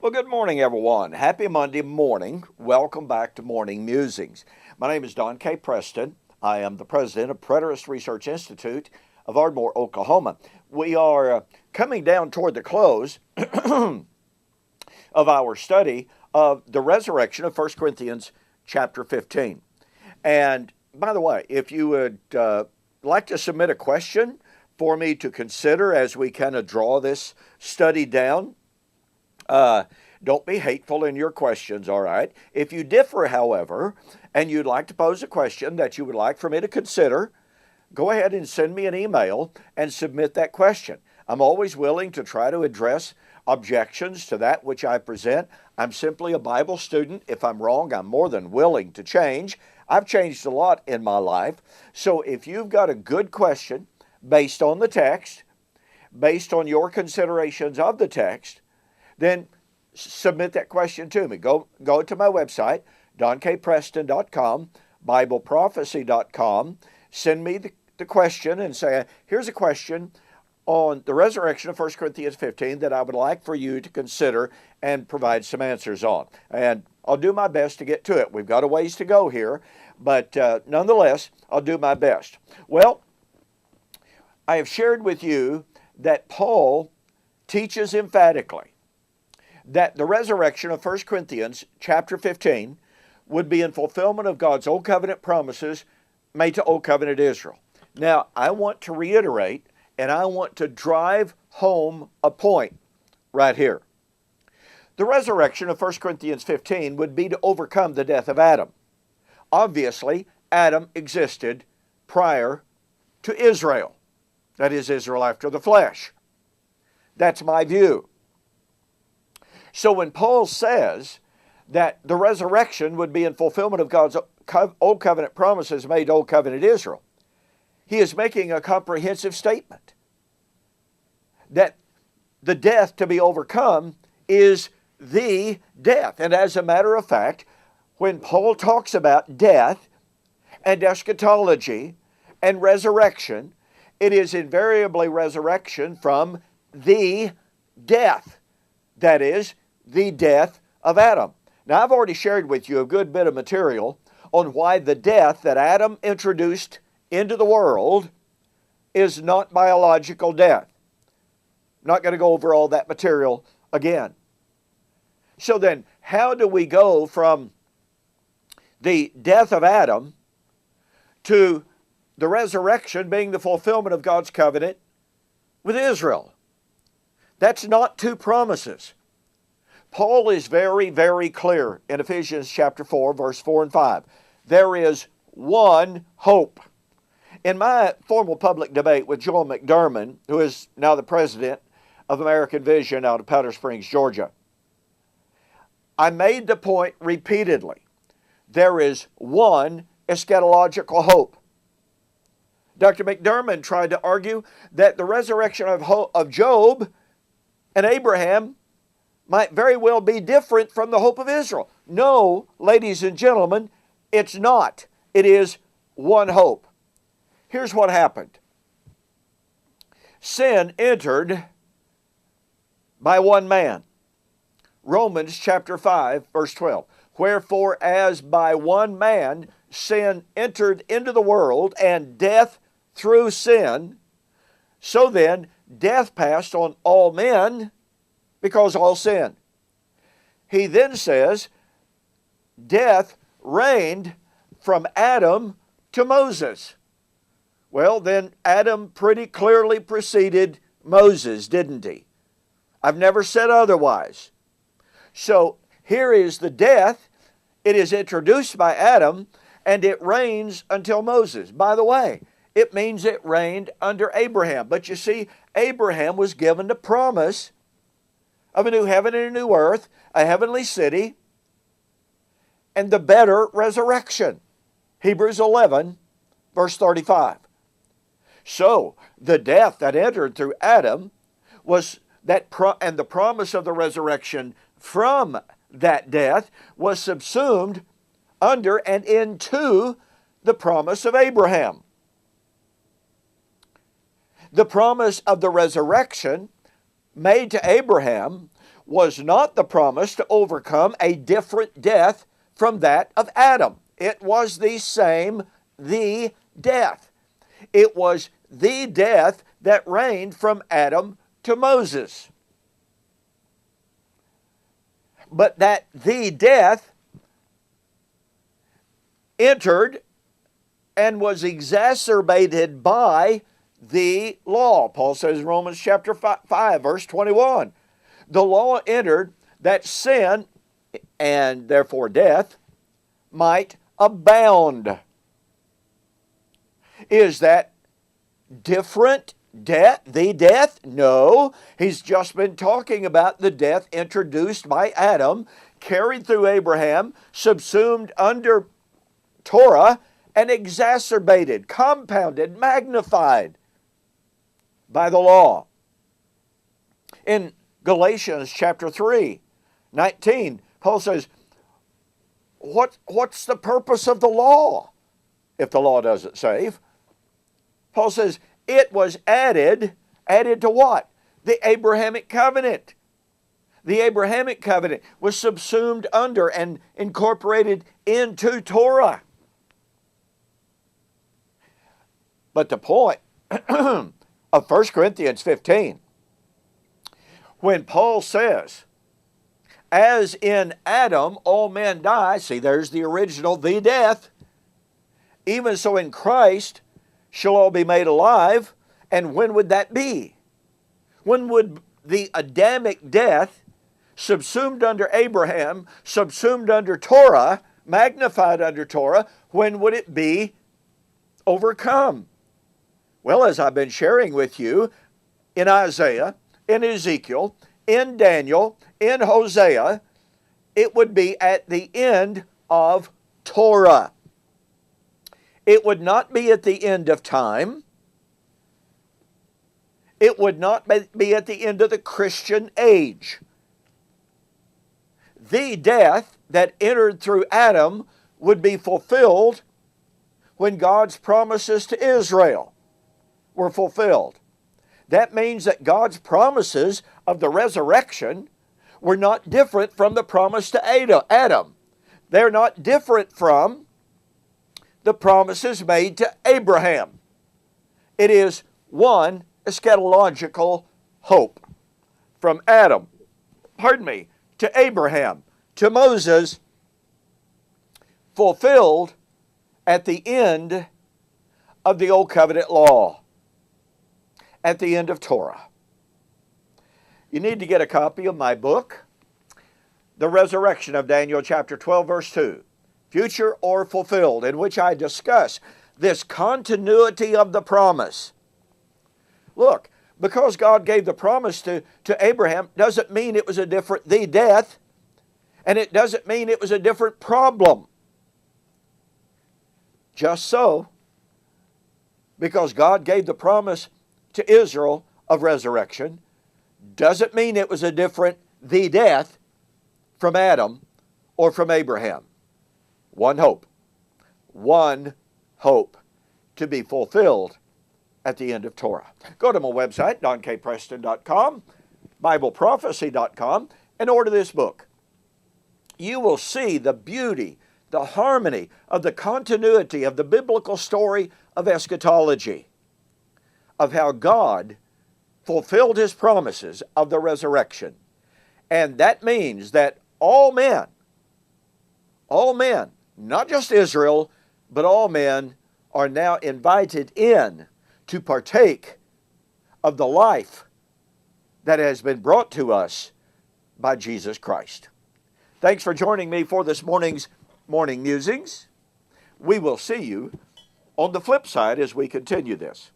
Well, good morning, everyone. Happy Monday morning. Welcome back to Morning Musings. My name is Don K. Preston. I am the president of Preterist Research Institute of Ardmore, Oklahoma. We are coming down toward the close of our study of the resurrection of 1 Corinthians chapter 15. And by the way, if you would like to submit a question for me to consider as we kind of draw this study down, don't be hateful in your questions, all right? If you differ, however, and you'd like to pose a question that you would like for me to consider, go ahead and send me an email and submit that question. I'm always willing to try to address objections to that which I present. I'm simply a Bible student. If I'm wrong, I'm more than willing to change. I've changed a lot in my life. So if you've got a good question based on the text, based on your considerations of the text, then submit that question to me. Go to my website, donkpreston.com, bibleprophecy.com. Send me the question and say, here's a question on the resurrection of 1 Corinthians 15 that I would like for you to consider and provide some answers on. And I'll do my best to get to it. We've got a ways to go here, but nonetheless, I'll do my best. Well, I have shared with you that Paul teaches emphatically that the resurrection of 1 Corinthians chapter 15 would be in fulfillment of God's Old Covenant promises made to Old Covenant Israel. Now, I want to reiterate and I want to drive home a point right here. The resurrection of 1 Corinthians 15 would be to overcome the death of Adam. Obviously, Adam existed prior to Israel. That is, Israel after the flesh. That's my view. So when Paul says that the resurrection would be in fulfillment of God's Old Covenant promises made to Old Covenant Israel, he is making a comprehensive statement that the death to be overcome is the death. And as a matter of fact, when Paul talks about death and eschatology and resurrection, it is invariably resurrection from the death. That is, the death of Adam. Now, I've already shared with you a good bit of material on why the death that Adam introduced into the world is not biological death. I'm not going to go over all that material again. So then, how do we go from the death of Adam to the resurrection being the fulfillment of God's covenant with Israel? That's not two promises. Paul is very, very clear in Ephesians chapter 4, verse 4 and 5. There is one hope. In my formal public debate with Joel McDermott, who is now the president of American Vision out of Powder Springs, Georgia, I made the point repeatedly. There is one eschatological hope. Dr. McDermott tried to argue that the resurrection of Job and Abraham might very well be different from the hope of Israel. No, ladies and gentlemen, it's not. It is one hope. Here's what happened. Sin entered by one man. Romans chapter 5, verse 12. Wherefore, as by one man sin entered into the world, and death through sin, so then death passed on all men because all sinned. He then says, death reigned from Adam to Moses. Well, then Adam pretty clearly preceded Moses, didn't he? I've never said otherwise. So here is the death. It is introduced by Adam, and it reigns until Moses. By the way, it means it reigned under Abraham. But you see, Abraham was given the promise of a new heaven and a new earth, a heavenly city, and the better resurrection. Hebrews 11, verse 35. So, the death that entered through Adam was and the promise of the resurrection from that death was subsumed under and into the promise of Abraham. The promise of the resurrection made to Abraham was not the promise to overcome a different death from that of Adam. It was the same, the death. It was the death that reigned from Adam to Moses. But that the death entered and was exacerbated by the law. Paul says in Romans chapter 5, verse 21, the law entered that sin, and therefore death, might abound. Is that different death? The death? No. He's just been talking about the death introduced by Adam, carried through Abraham, subsumed under Torah, and exacerbated, compounded, magnified by the law. In Galatians chapter 3, 19, Paul says, what's the purpose of the law if the law doesn't save? Paul says, it was added to what? The Abrahamic covenant. The Abrahamic covenant was subsumed under and incorporated into Torah. But the point of 1 Corinthians 15, when Paul says, as in Adam all men die, see, there's the original, the death, even so in Christ shall all be made alive. And when would that be? When would the Adamic death, subsumed under Abraham, subsumed under Torah, magnified under Torah, when would it be overcome? Well, as I've been sharing with you, in Isaiah, in Ezekiel, in Daniel, in Hosea, it would be at the end of Torah. It would not be at the end of time. It would not be at the end of the Christian age. The death that entered through Adam would be fulfilled when God's promises to Israel were fulfilled. That means that God's promises of the resurrection were not different from the promise to Adam. They're not different from the promises made to Abraham. It is one eschatological hope from Adam, to Abraham, to Moses, fulfilled at the end of the Old Covenant law, at the end of Torah. You need to get a copy of my book, The Resurrection of Daniel, chapter 12, verse 2, Future or Fulfilled, in which I discuss this continuity of the promise. Look, because God gave the promise to Abraham doesn't mean it was a different the death, and it doesn't mean it was a different problem. Just so, because God gave the promise to Israel of resurrection, doesn't mean it was a different the death from Adam or from Abraham. One hope to be fulfilled at the end of Torah. Go to my website, donkpreston.com, BibleProphecy.com, and order this book. You will see the beauty, the harmony of the continuity of the biblical story of eschatology, of how God fulfilled His promises of the resurrection. And that means that all men, not just Israel, but all men are now invited in to partake of the life that has been brought to us by Jesus Christ. Thanks for joining me for this morning's Morning Musings. We will see you on the flip side as we continue this.